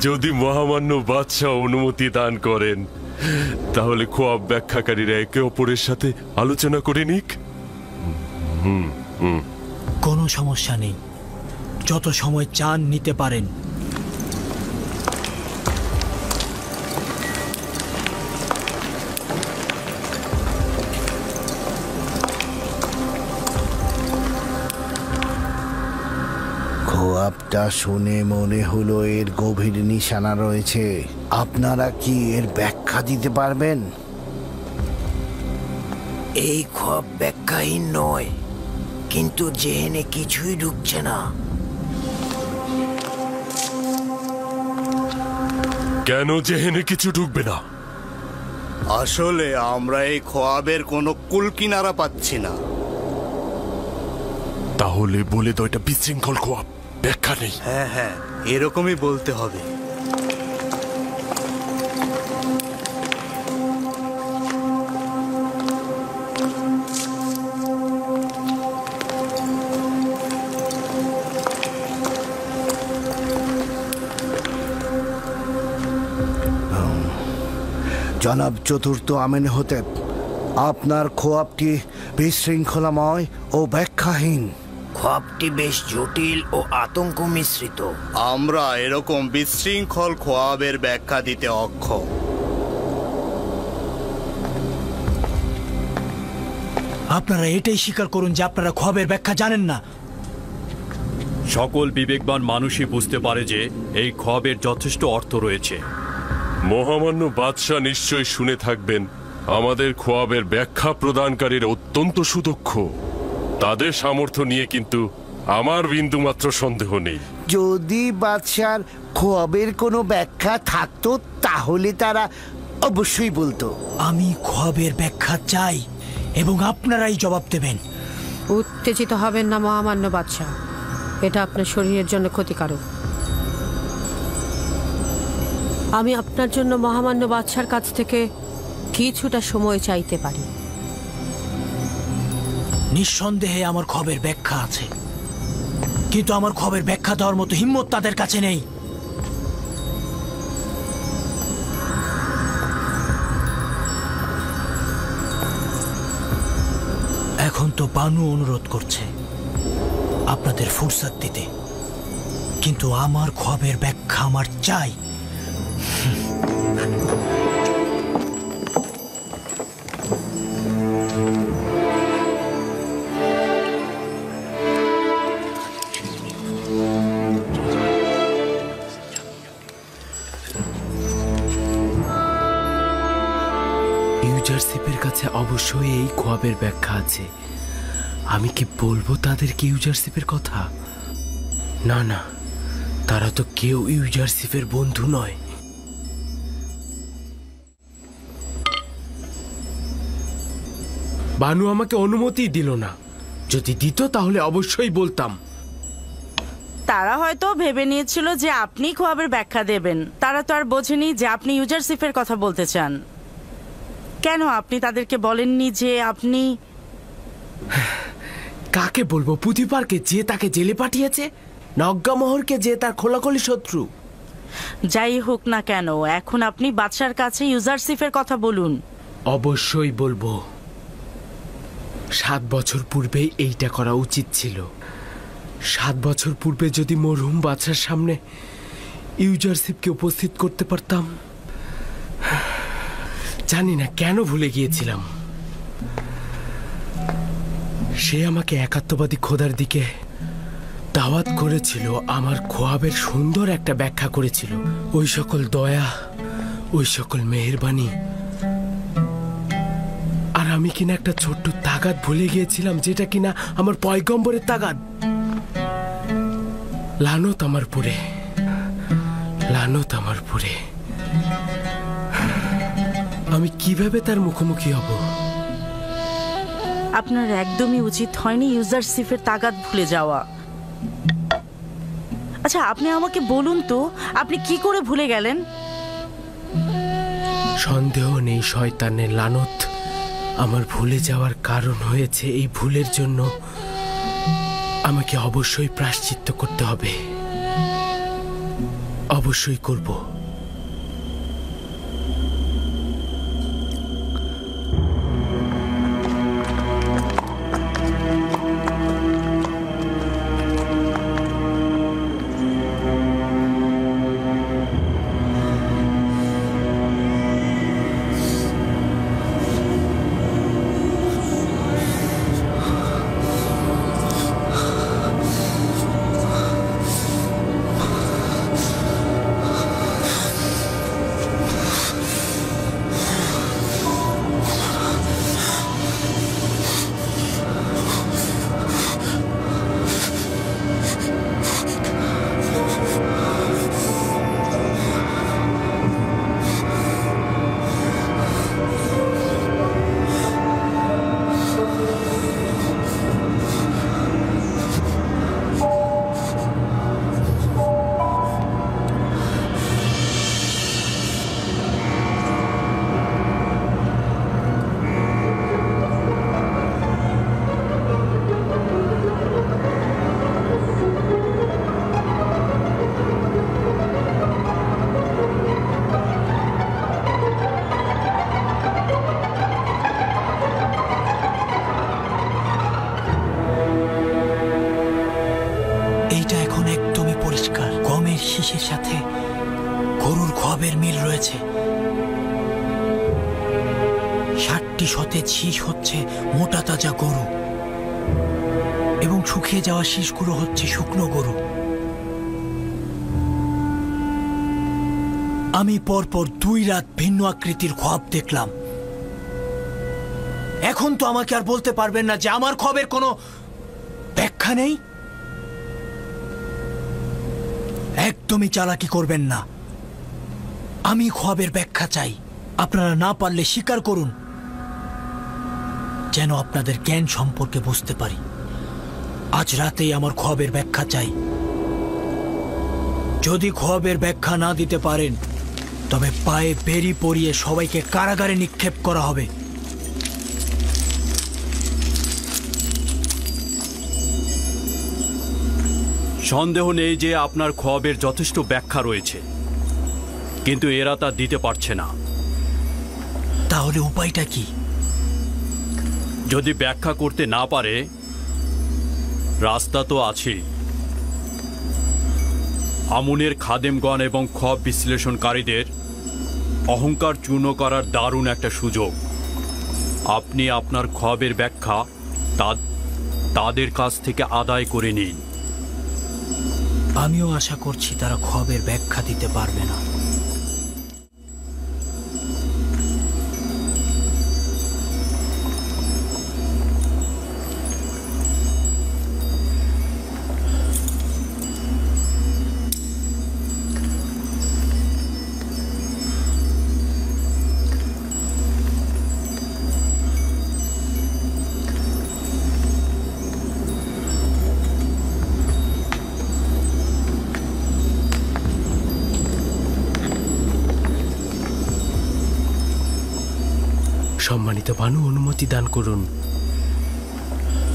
যদি মহামান্য বাদশাহ অনুমতি দান করেন তাহলে খোয়াব ব্যাখ্যাকারীরা একে অপরের সাথে আলোচনা করে নিক। কোনো সমস্যা নেই, যত সময় চান নিতে পারেন। খোয়াবটা শুনে মনে হলো এর গভীর নিশানা রয়েছে। আপনারা কি এর ব্যাখ্যা দিতে পারবেন? এই খোয়াব ব্যাখ্যাহীন নয়, কিন্তু জেহেনে কিছুই ঢুকছে না। কেন জেহেনে কিছু ঢুকবে না? আসলে আমরা এই খোয়াবের কোনো কুলকিনারা পাচ্ছি না। তাহলে বলে দাও এটা বিশৃঙ্খল খোয়াব, ব্যাখ্যা নেই। হ্যাঁ হ্যাঁ, এরকমই বলতে হবে। জনাব চতুর্থ আমেনহোতেপ, আপনার খোয়াবটি বিশৃঙ্খলাময় ও ব্যাখ্যাহীন। খোয়াবটি বেশ জটিল ও আতঙ্ক মিশ্রিত। আমরা এরকম বিশৃঙ্খল খোয়াবের ব্যাখ্যা দিতে অক্ষম। আপনারা এটাই স্বীকার করুন যে আপনারা খোয়াবের ব্যাখ্যা জানেন না। সকল বিবেকবান মানুষই বুঝতে পারে যে এই খোয়াবের যথেষ্ট অর্থ রয়েছে। মহামান্য বাদশাহ নিশ্চয় শুনে থাকবেন আমাদের খোয়াবের ব্যাখ্যা প্রদানকারীর অত্যন্ত সুদক্ষ। তাদের সামর্থ্য নিয়ে কিন্তু আমার বিন্দুমাত্র সন্দেহ নেই। যদি বাদশার খোয়াবের কোনো ব্যাখ্যা থাকতো তাহলে তারা অবশ্যই বলতো। আমি খোয়াবের ব্যাখ্যা চাই এবং আপনারাই জবাব দেবেন। উত্তেজিত হবেন না মহামান্য বাদশাহ, এটা আপনার শরীরের জন্য ক্ষতিকারক। আমি আপনার জন্য মহামান্য বাদশার কাছ থেকে কিছুটা সময় চাইতে পারি। নিঃসন্দেহে আমার খোয়াবের ব্যাখ্যা আছে, কিন্তু আমার খোয়াবের ব্যাখ্যা দেওয়ার মতো হিম্মত তাদের কাছে নেই। এখন তো বানু অনুরোধ করছে আপনাদের ফুরসাত দিতে, কিন্তু আমার খোয়াবের ব্যাখ্যা আমার চাই। ইউজারশিপের কাছে অবশ্যই এই খোয়াবের ব্যাখ্যা আছে। আমি কি বলবো তাদেরকে ইউজারশিপের কথা? না না, তারা তো কেউ ইউজারশিপের বন্ধু নয়। বানু আমাকে অনুমতি দিল না, যদি দিত তাহলে অবশ্যই বলতাম। তারা হয়তো ভেবে নিয়েছিল যে আপনি খোয়াবের ব্যাখ্যা দেবেন। তারা তো আর বোঝেনি যে আপনি ইউজারশিপের কথা বলতে চান। কেন আপনি তাদেরকে বলেননি যে আপনি? কাকে বলবো? পুতিপারকে, যে তাকে জেলে পাঠিয়েছে, নগ্গামোহরকে, যে তার খোলাখুলি শত্রু। যাই হোক না কেন, এখন আপনি বাদশার কাছে ইউজারশিপের কথা বলুন। অবশ্যই বলবো। 7 বছর পূর্বে এইটা করা উচিত ছিল। 7 বছর পূর্বে যদি মরহুম বাদশার সামনে ইউজারশিপকে উপস্থিত করতে পারতাম। জানি না কেন ভুলে গিয়েছিলাম। সে আমাকে একাত্মবাদী খোদার দিকে দাওয়াত করেছিল, আমার খোয়াবের সুন্দর একটা ব্যাখ্যা করেছিল। ওই সকল দয়া, ওই সকল মেহেরবানি, আর আমি কিনা একটা ছোট্ট তাগাদ ভুলে গিয়েছিলাম, যেটা কিনা আমার পয়গম্বরের তাগাদ। লানত আমার পুরে, লানত আমার পুরে। আমি কিভাবে তার মুখোমুখি হব? আপনার একদমই উচিত হয়নি ইউজারশিপের তাগাদ ভুলে যাওয়া। আচ্ছা, আপনি আমাকে বলুন তো, আপনি কি করে ভুলে গেলেন? সন্দেহ নেই শয়তানের লানত আমার ভুলে যাওয়ার কারণ হয়েছে। এই ভুলের জন্য আমাকে অবশ্যই প্রায়শ্চিত্ত করতে হবে। অবশ্যই করব। এইটা এখন একদমই পরিষ্কার। গমের শীষের সাথে গরুর খোয়াবের মিল রয়েছে। 60টি সতেজ শীষ হচ্ছে মোটা তাজা গরু এবং শুকিয়ে যাওয়া শীষগুলো হচ্ছে শুকনো গরু। আমি পরপর 2 রাত ভিন্ন আকৃতির খোয়াব দেখলাম। এখন তো আমাকে আর বলতে পারবেন না যে আমার খোয়াবের কোনো ব্যাখ্যা নেই। একদমই চালাকি করবেন না। আমি খোয়াবের ব্যাখ্যা চাই। আপনারা না পারলে স্বীকার করুন, যেন আপনাদের জ্ঞান সম্পর্কে বুঝতে পারি। আজ রাতেই আমার খোয়াবের ব্যাখ্যা চাই। যদি খোয়াবের ব্যাখ্যা না দিতে পারেন তবে পায়ে বেরি পরিয়ে সবাইকে কারাগারে নিক্ষেপ করা হবে। সন্দেহ নেই যে আপনার খোয়াবের যথেষ্ট ব্যাখ্যা রয়েছে, কিন্তু এরা তা দিতে পারছে না। তাহলে উপায়টা কি? যদি ব্যাখ্যা করতে না পারে, রাস্তা তো আছে। আমুনের খাদেমগণ এবং খোয়াব বিশ্লেষণকারীদের অহংকার চূর্ণ করার দারুণ একটা সুযোগ। আপনি আপনার খোয়াবের ব্যাখ্যা তাদের কাছ থেকে আদায় করে নিন। আমিও আশা করছি তারা খোয়াবের ব্যাখ্যা দিতে পারবে না। সম্মানিত বানু, অনুমতি দান করুন।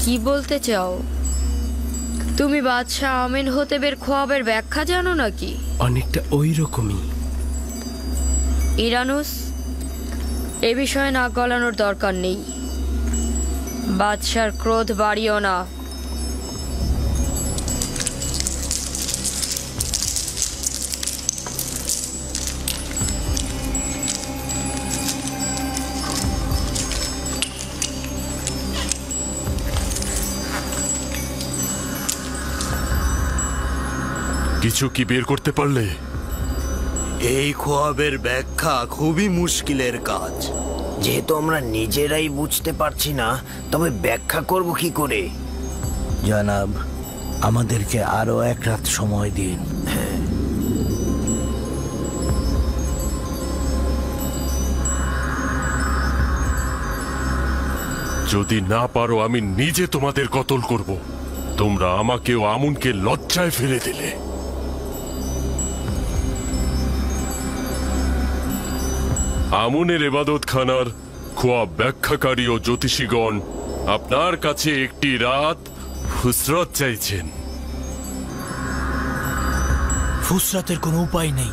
কি বলতে চাও? তুমি বাদশাহ আমিন হোতেবের খোয়াবের ব্যাখ্যা জানো নাকি? অনেকটা ওই রকমই। ইরানুস, এ বিষয়ে নাক গলানোর দরকার নেই। বাদশার ক্রোধ বাড়িও না। কিছু কি বের করতে পারলে? এই খোয়াবের ব্যাখ্যা খুবই মুশকিলের কাজ। যেহেতু আমরা নিজেরাই বুঝতে পারছি না, তবে ব্যাখ্যা করব কি করে? জনাব, আমাদেরকে আরো 1 রাত সময় দিন। যদি না পারো আমি নিজে তোমাদের কতল করব। তোমরা আমাকেও আমুনকে লজ্জায় ফেলে দিলে। আমুনের ইবাদতখানার খোয়াব ব্যাখ্যাকারী ও জ্যোতিষীগণ আপনার কাছে একটি রাত ফুসরত চাইছেন। ফুসরাতের কোনো উপায় নেই।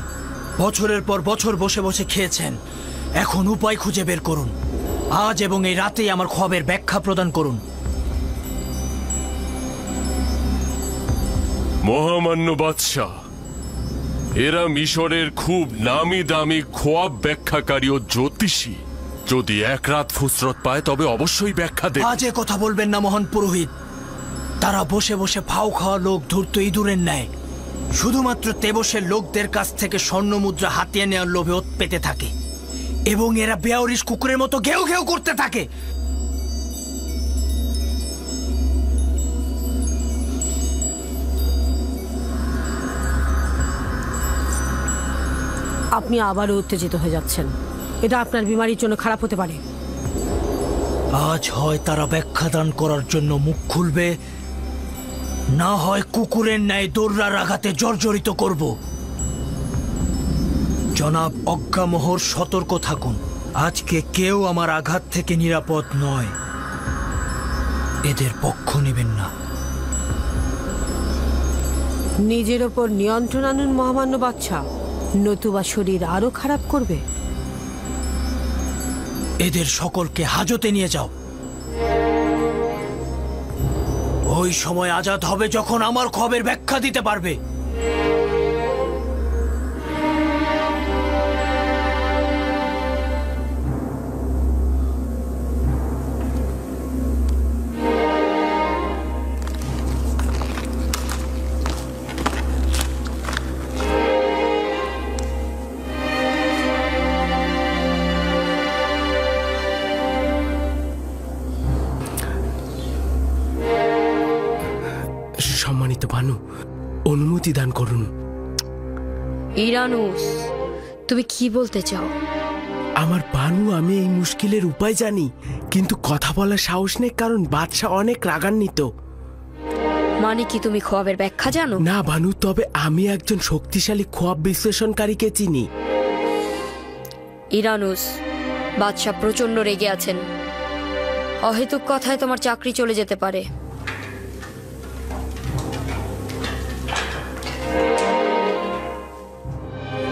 বছরের পর বছর বসে বসে খেয়েছেন, এখন উপায় খুঁজে বের করুন। আজ এবং এই রাতেই আমার খোয়াবের ব্যাখ্যা প্রদান করুন। মহামান্য বাদশাহ, এরা মিশরের খুব নামি দামি খোয়াব ব্যাখ্যাকারী ও জ্যোতিষী। যদি এক রাত ফুসরত পায় তবে অবশ্যই ব্যাখ্যা দেবে। আজে কথা বলবেন না মহান পুরোহিত। তারা বসে বসে ফাও খাওয়া লোক ধূর্ত ইঁদুরের ন্যায় শুধুমাত্র তেবসের লোকদের কাছ থেকে স্বর্ণ মুদ্রা হাতিয়ে নেওয়ার লোভে ওত পেতে থাকে, এবং এরা বেয়ারিশ কুকুরের মতো ঘেউ ঘেউ করতে থাকে। আপনি আবারও উত্তেজিত হয়ে যাচ্ছেন। এটা আপনার বিমারির জন্য খারাপ হতে পারে। আজ হয় তারা ব্যাখ্যা দান করার জন্য মুখ খুলবে, না হয় কুকুরের ন্যায় দৌড়ার আঘাতে জর্জরিত করব। জনাব অজ্ঞামোহর, সতর্ক থাকুন। আজকে কেউ আমার আঘাত থেকে নিরাপদ নয়। এদের পক্ষ নেবেন না। নিজের ওপর নিয়ন্ত্রণ আনুন মহামান্য বাদশাহ, নতুবা শরীর আরো খারাপ করবে। এদের সকলকে হাজতে নিয়ে যাও। ওই সময় আজাদ হবে যখন আমার খবরের ব্যাখ্যা দিতে পারবে। সম্মানিত বানু, অনুমতি দান করুন। ইরানুস, তুমি কি বলতে চাও? আমার বানু, আমি এই মুশকিলের উপায় জানি, কিন্তু কথা বলার সাহস নেই, কারণ বাদশাহ অনেক রাগান্বিত। মানে কি তুমি খোয়াবের ব্যাখ্যা জানো? না বানু, তবে আমি একজন শক্তিশালী খোয়াব বিশ্লেষণকারীকে চিনি। ইরানুস, বাদশাহ প্রচন্ড রেগে আছেন। অহেতুক কথায় তোমার চাকরি চলে যেতে পারে।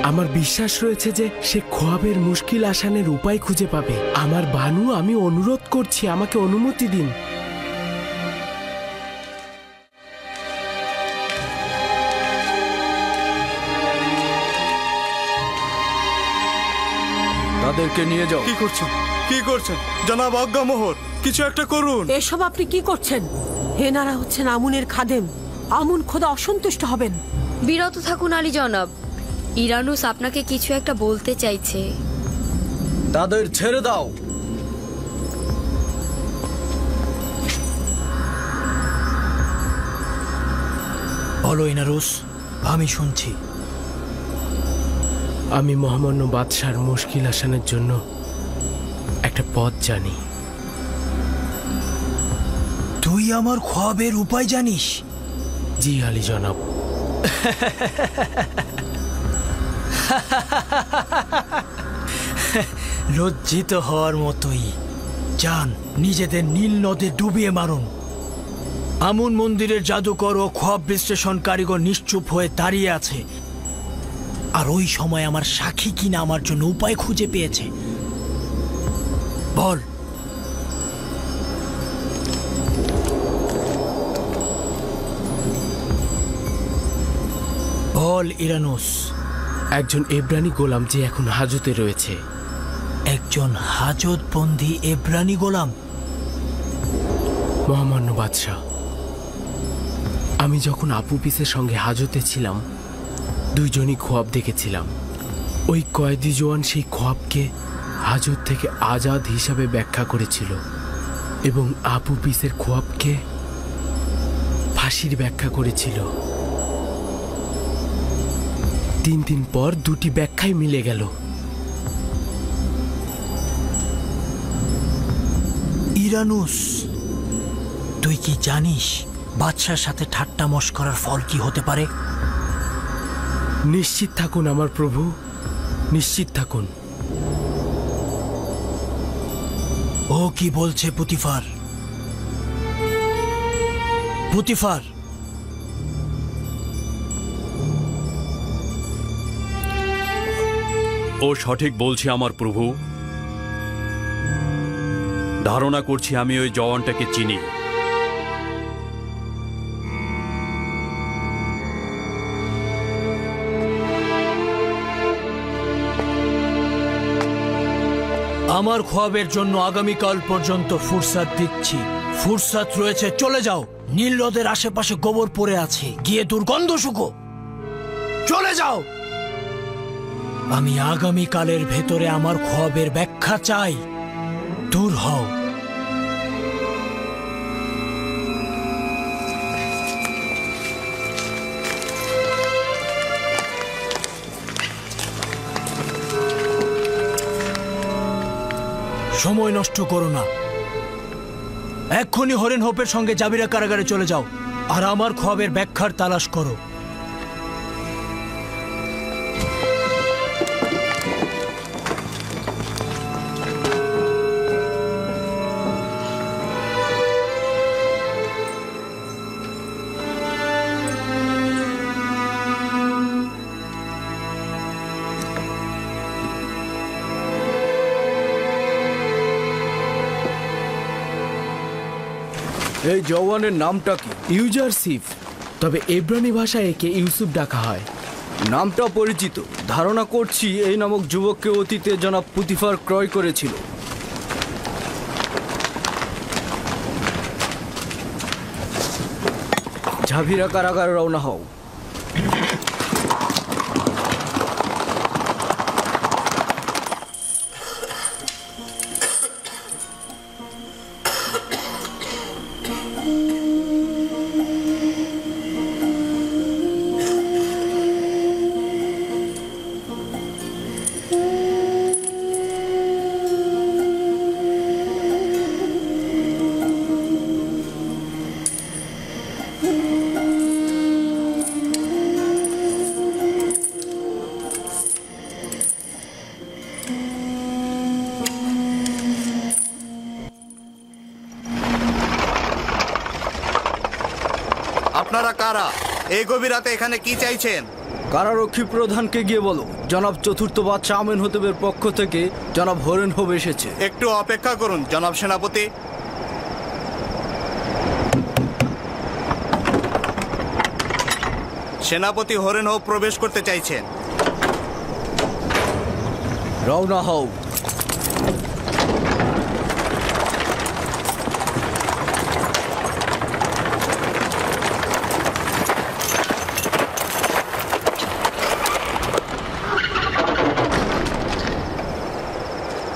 আমার বিশ্বাস রয়েছে যে সে খোয়াবের মুশকিল আসানের উপায় খুঁজে পাবে। আমার বানু, আমি অনুরোধ করছি, আমাকে অনুমতি দিন। তাদেরকে নিয়ে যাও। কি করছেন জনাব অজ্ঞামোহর? কিছু একটা করুন। এসব আপনি কি করছেন? হেনারা হচ্ছেন আমুনের খাদেম। আমুন খোদা অসন্তুষ্ট হবেন। বিরত থাকুন আলী জনাব। ইরানুস আপনাকে কিছু একটা বলতে চাইছে। তাদের ছেড়ে দাও। বলো ইনারুস, আমি শুনছি। আমি মহামান্য বাদশার মুশকিল আসানের জন্য একটা পথ জানি। তুই আমার খোয়াবের উপায় জানিস? জি আলী জনাব। লজ্জিত হওয়ার মতোই। যান, নিজেদের নীল নদে ডুবিয়ে মারুন। আমুন মন্দিরের জাদুকর ও খোয়াব বিশ্লেষণ কারিগর নিশ্চুপ হয়ে দাঁড়িয়ে আছে, আর ওই সময় আমার সাক্ষী কিনা আমার জন্য উপায় খুঁজে পেয়েছে। বল। বল ইরানুস। একজন এব্রানি গোলাম যে এখন হাজতে রয়েছে। একজন হাজতবন্দি এব্রানি গোলাম? মহামান্য বাদশাহ, আমি যখন আপু পিসের সঙ্গে হাজতে ছিলাম, দুইজনই খোয়াব দেখেছিলাম। ওই কয়েদি জওয়ান সেই খোয়াবকে হাজত থেকে আজাদ হিসাবে ব্যাখ্যা করেছিল, এবং আপু পিসের খোয়াবকে ফাঁসির ব্যাখ্যা করেছিল। 3 দিন পর দুটি ব্যাখ্যাই মিলে গেল। ইরানুস, তুই কি জানিস বাদশার সাথে ঠাট্টা মশকরার ফল কি হতে পারে? নিশ্চিত থাকুন আমার প্রভু, নিশ্চিত থাকুন। ও কি বলছে পুতিফার? পুতিফার, ও সঠিক বলছে আমার প্রভু। ধারণা করছি আমি ওই জওয়ানটাকে চিনি। আমার খোয়াবের জন্য আগামীকাল পর্যন্ত ফুরসাত দিচ্ছি। ফুরসাত রয়েছে, চলে যাও। নীল হ্রদের আশেপাশে গোবর পড়ে আছে, গিয়ে দুর্গন্ধ শুকো। চলে যাও। আমি আগামীকালের ভেতরে আমার খোয়াবের ব্যাখ্যা চাই। দূর হও। সময় নষ্ট করো না, এক্ষুনি হরেন হোপের সঙ্গে জাবিরা কারাগারে চলে যাও আর আমার খোয়াবের ব্যাখ্যার তালাশ করো। এই জওয়ানের নামটা কি? ইউজারসিফ, তবে এব্রানি ভাষায় একে ইউসুফ ডাকা হয়। নামটা পরিচিত। ধারণা করছি এই নামক যুবককে অতীতে জনাব পুতিফার ক্রয় করেছিল। ঝাভিরা কারাগার রওনা হও। আপনারা কারা? এই গভীর রাতে এখানে কি চাইছেন? কারারক্ষী প্রধানকে গিয়ে বলো জনাব চতুর্থ বাদশাহ আমেন হতেবের পক্ষ থেকে জনাব হরেন হোব এসেছে। একটু অপেক্ষা করুন জনাব সেনাপতি। সেনাপতি হরেন হোব প্রবেশ করতে চাইছেন। রওনা হও।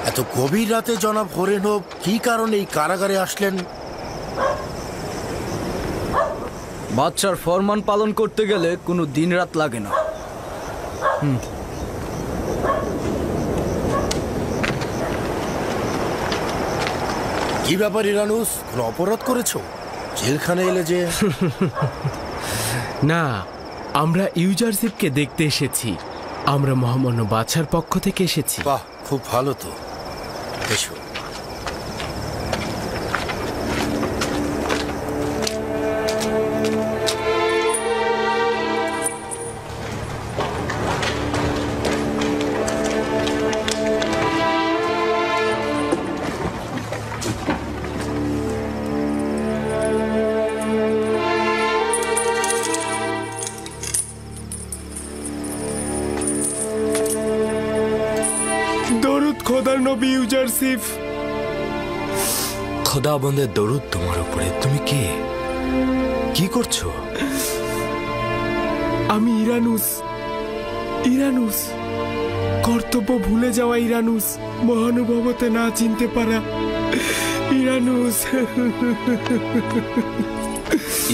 এত গভীর রাতে জনাব হরেন হোব কি কারণে এই কারাগারে আসলেন? বাদশার ফরমান পালন করতে গেলে কোনো দিন রাত লাগে না। কি ব্যাপার ইরানুস, কোনো অপরাধ করেছো? জেলখানে এলে যে? না, আমরা ইউজারসিফকে দেখতে এসেছি। আমরা মহামান্য বাদশার পক্ষ থেকে এসেছি। বাহ, খুব ভালো তো। এসো। দরুদ খোদার নবী ইউজারসিফ। খোদাবন্দের দরুদ তোমার উপরে। তুমি কে? কি করছো? আমি ইরানুস। ইরানুস, কর্তব্য ভুলে যাওয়া ইরানুস, মহানুভবতে না চিনতে পারা ইরানুস।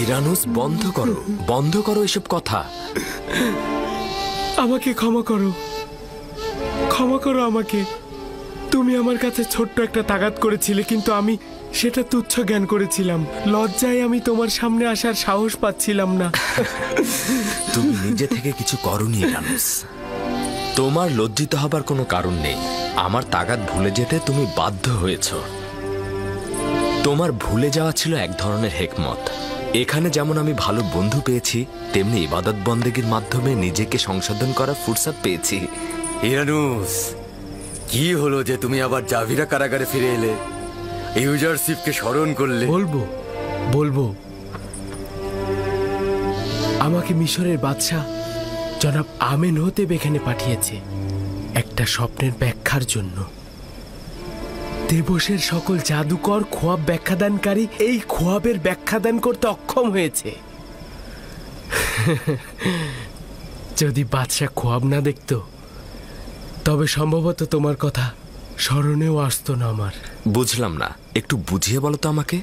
ইরানুস, বন্ধ করো, বন্ধ করো এসব কথা। আমাকে ক্ষমা করো, ক্ষমা করো আমাকে। তুমি আমার কাছে ছোট্ট একটা তাগাদ করেছিলে, কিন্তু আমি সেটা তুচ্ছ জ্ঞান করেছিলাম। লজ্জায় আমি তোমার সামনে আসার সাহস পাচ্ছিলাম না। তুমি নিজে থেকে কিছু করোনি ইরানুস। তোমার লজ্জিত হবার কোনো কারণ নেই। আমার তাগাদ ভুলে যেতে তুমি বাধ্য হয়েছ। তোমার ভুলে যাওয়া ছিল এক ধরনের হেকমত। এখানে যেমন আমি ভালো বন্ধু পেয়েছি, তেমনি ইবাদত বন্দেগীর মাধ্যমে নিজেকে সংশোধন করার ফুরসত পেয়েছি। ইরানুস, কি হলো যে তুমি আবার জাভিরা কারাগারে ফিরে এলে? ইউজারশিপকে স্মরণ করলে? বলবো আমাকে মিশরের বাদশাহ জনাব আমেনহোতেব এখানে পাঠিয়েছে একটা স্বপ্নের ব্যাখ্যার জন্য। দেবসের সকল জাদুকর খোয়াব ব্যাখ্যাদানকারী এই খোয়াবের ব্যাখ্যাদান করতে অক্ষম হয়েছে। যদি বাদশাহ খোয়াব না দেখত তবে সম্ভবত তোমার কথা স্মরণেও আসতো না আমার। বুঝলাম না, একটু বুঝিয়ে বলো তো আমাকে।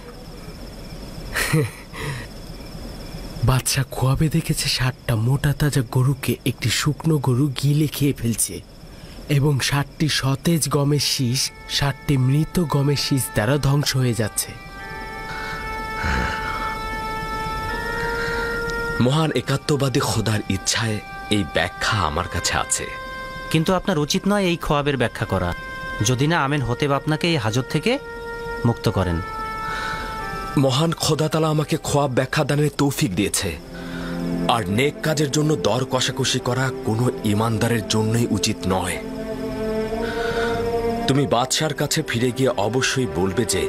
বাদশাহ খোয়াবে দেখেছে 60টা মোটা তাজা গরুকে একটি শুকনো গরু গিলে খেয়ে ফেলছে এবং 60টি সতেজ গমের শীষ 60টি মৃত গমের শীষ দ্বারা ধ্বংস হয়ে যাচ্ছে। মহান একাত্মবাদী খোদার ইচ্ছায় এই ব্যাখ্যা আমার কাছে আছে। কিন্তু আপনার উচিত নয় এই খোয়াবের ব্যাখ্যা করা, যদি না আমেনহোতেব আপনাকে এই হাজত থেকে মুক্ত করেন। মহান খোদা তাআলা আমাকে খোয়াব ব্যাখ্যা দানের তৌফিক দিয়েছে, আর নেক কাজের জন্য দর কষাকষি করা কোনো ইমানদারের জন্যই উচিত নয়। তুমি বাদশার কাছে ফিরে গিয়ে অবশ্যই বলবে যে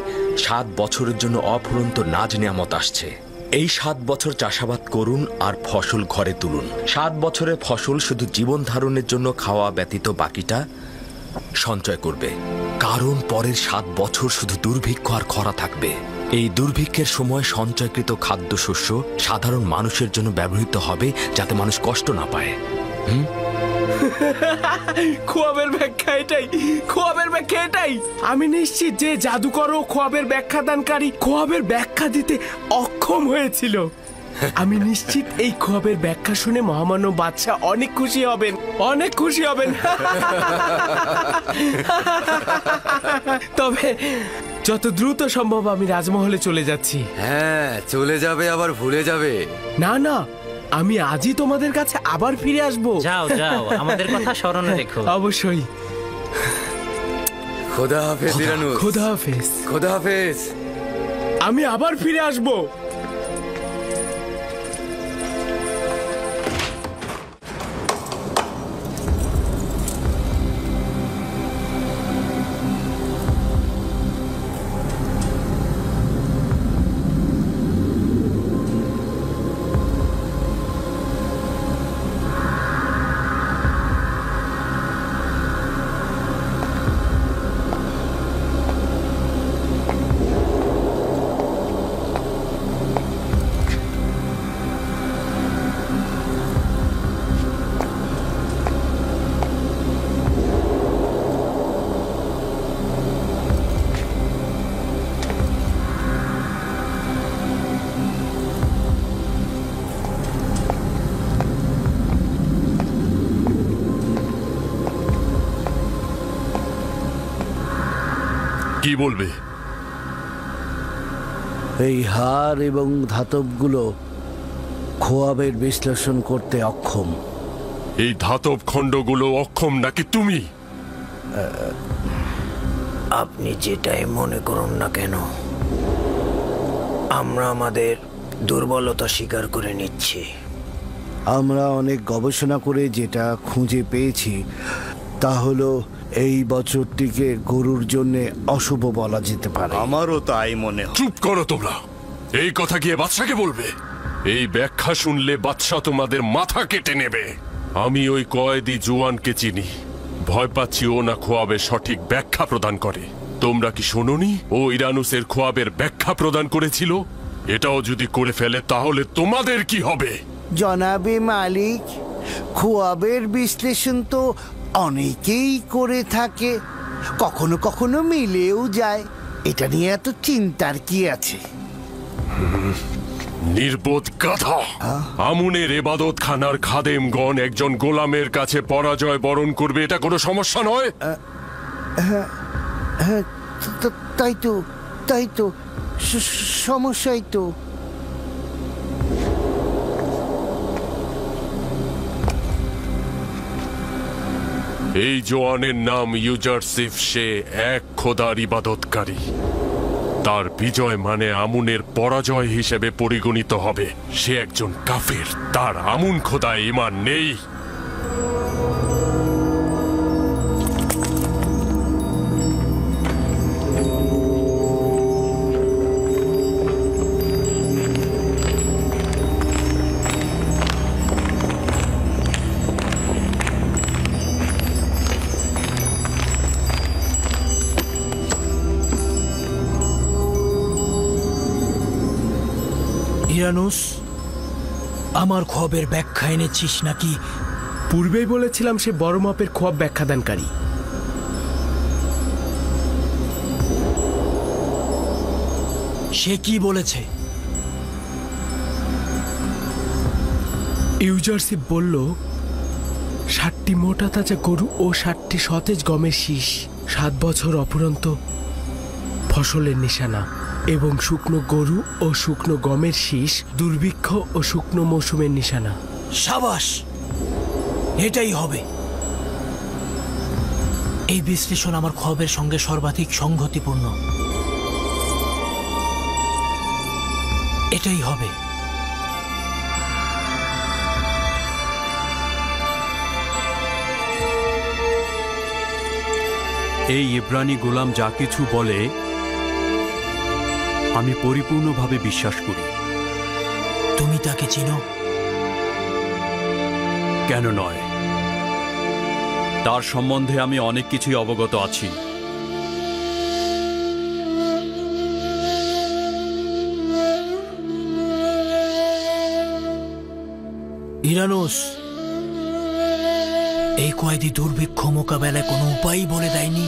7 বছরের জন্য অফুরন্ত নাজ নিয়ামত আসছে। এই 7 বছর চাষাবাদ করুন আর ফসল ঘরে তুলুন। 7 বছরের ফসল শুধু জীবন ধারণের জন্য খাওয়া ব্যতীত বাকিটা সঞ্চয় করবে, কারণ পরের 7 বছর শুধু দুর্ভিক্ষ আর খরা থাকবে। এই দুর্ভিক্ষের সময় সঞ্চয়কৃত খাদ্যশস্য সাধারণ মানুষের জন্য ব্যবহৃত হবে, যাতে মানুষ কষ্ট না পায়। খোয়াবের ব্যাখ্যা এটাই, খোয়াবের ব্যাখ্যা এটাই। আমি নিশ্চিত যে জাদুকর ও খোয়াবের ব্যাখ্যাদানকারী খোয়াবের ব্যাখ্যা দিতে অক্ষম হয়েছিল। আমি নিশ্চিত এই খোয়াবের ব্যাখ্যা শুনে মহামান্য বাদশাহ অনেক খুশি হবেন, অনেক খুশি হবেন। তবে যত দ্রুত সম্ভব আমি রাজমহলে চলে যাচ্ছি। হ্যাঁ, চলে যাবে আবার ভুলে যাবে। না না, আমি আজই তোমাদের কাছে আবার ফিরে আসবো। যাও যাও, আমাদের কথা স্মরণে রেখো। অবশ্যই। খোদা হাফেজ ইরানুস। খোদা হাফেজ। খোদা হাফেজ। আমি আবার ফিরে আসবো। কি বলবে? এই হার এবং ধাতবগুলো খোয়াবের বিশ্লেষণ করতে অক্ষম। এই ধাতব খণ্ডগুলো অক্ষম নাকি তুমি? আপনি যেটাই মনে করুন না কেন, আমরা আমাদের দুর্বলতা স্বীকার করে নিচ্ছি। আমরা অনেক গবেষণা করে যেটা খুঁজে পেয়েছি তা হলো এই বছরটিকে গরুর জন্য অশুভ বলা যেতে পারে। আমারও তাই মনে হয়। চুপ করো তোমরা, এই কথা গিয়ে বাদশাকে বলবে। এই ব্যাখ্যা শুনলে বাদশা তোমাদের মাথা কেটে নেবে। আমি ওই কয়েদি জোয়ানকে চিনি, ভয় পাচ্ছি ও না খোয়াবের সঠিক ব্যাখ্যা প্রদান করে। তোমরা কি শোনোনি ও ইরানুসের খোয়াবের ব্যাখ্যা প্রদান করেছিল? এটাও যদি করে ফেলে তাহলে তোমাদের কি হবে? জনাবে মালিক, খোয়াবের বিশ্লেষণ তো অনেকেই করে থাকে, কখনো কখনো মিলেও যায়। এটা নিয়ে এত চিন্তার কি আছে? নির্বোধ গাধা! আমুনের এবাদত খানার খাদেমগণ একজন গোলামের কাছে পরাজয় বরণ করবে, এটা কোনো সমস্যা নয়। হ্যাঁ, তাই তো সমস্যাই তো। এই জোয়ানের নাম ইউজারসিফ। সে এক খোদার ইবাদতকারী। তার বিজয় মানে আমুনের পরাজয় হিসেবে পরিগণিত হবে। সে একজন কাফের, তার আমুন খোদায় ঈমান নেই। ইরানুস, আমার খোয়াবের ব্যাখ্যা এনেছিস নাকি? পূর্বেই বলেছিলাম সে বড় মাপের খোয়াব ব্যাখ্যাদানকারী। সে কি বলেছে? ইউজারশিপ বলল 60টি মোটা তাজা গরু ও 60টি সতেজ গমের শীষ 7 বছর অফুরন্ত ফসলের নিশানা, এবং শুকনো গরু ও শুকনো গমের শীষ দুর্ভিক্ষ ও শুকনো মৌসুমের নিশানা। সাবাস, এটাই হবে। এই বিশ্লেষণ আমার খোয়াবের সঙ্গে সর্বাধিক সংগতিপূর্ণ। এটাই হবে। এই ইব্রানি গোলাম যা কিছু বলে আমি পরিপূর্ণভাবে বিশ্বাস করি। তুমি তাকে চিনো? কেন নয়, তার সম্বন্ধে আমি অনেক কিছুই অবগত আছি। ইরানুস, এই কয়েদি দুর্ভিক্ষ মোকাবেলায় কোনো উপায় বলে দেয়নি?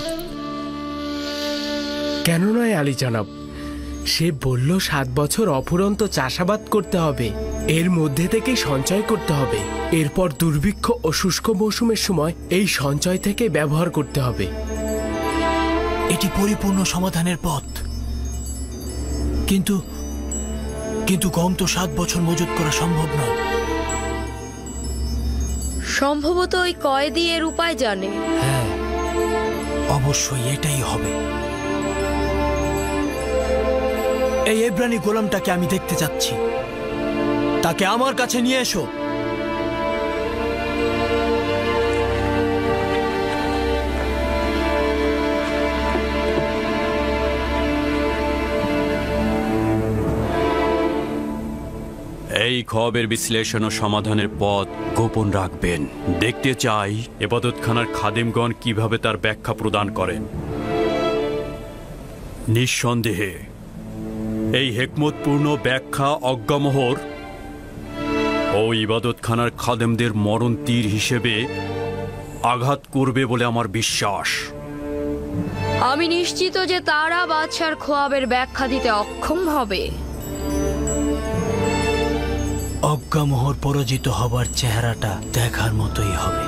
কেন নয় আলী জনাব, সে বলল 7 বছর অফুরন্ত চাষাবাদ করতে হবে, এর মধ্যে থেকে সঞ্চয় করতে হবে, এরপর দুর্ভিক্ষ ও শুষ্ক মৌসুমের সময় এই সঞ্চয় থেকে ব্যবহার করতে হবে। এটি পরিপূর্ণ সমাধানের পথ। কিন্তু কিন্তু গম তো 7 বছর মজুত করা সম্ভব নয়। সম্ভবত ওই কয়েদি এর উপায় জানে। হ্যাঁ, অবশ্যই এটাই হবে। এই ইব্রানি গোলামটাকে আমি দেখতে চাচ্ছি। তাকে আমার কাছে নিয়ে এসো। এই খোয়াবের বিশ্লেষণ ও সমাধানের পথ গোপন রাখবেন। দেখতে চাই ইবাদতখানার খাদেমগণ কিভাবে তার ব্যাখ্যা প্রদান করেন। নিঃসন্দেহে এই হেকমতপূর্ণ ব্যাখ্যা অজ্ঞামোহর ও ইবাদতখানার খাদেমদের মরণ তীর হিসেবে আঘাত করবে বলে আমার বিশ্বাস। আমি নিশ্চিত যে তারা বাদশার খোয়াবের ব্যাখ্যা দিতে অক্ষম হবে। অজ্ঞামোহর পরাজিত হবার চেহারাটা দেখার মতোই হবে।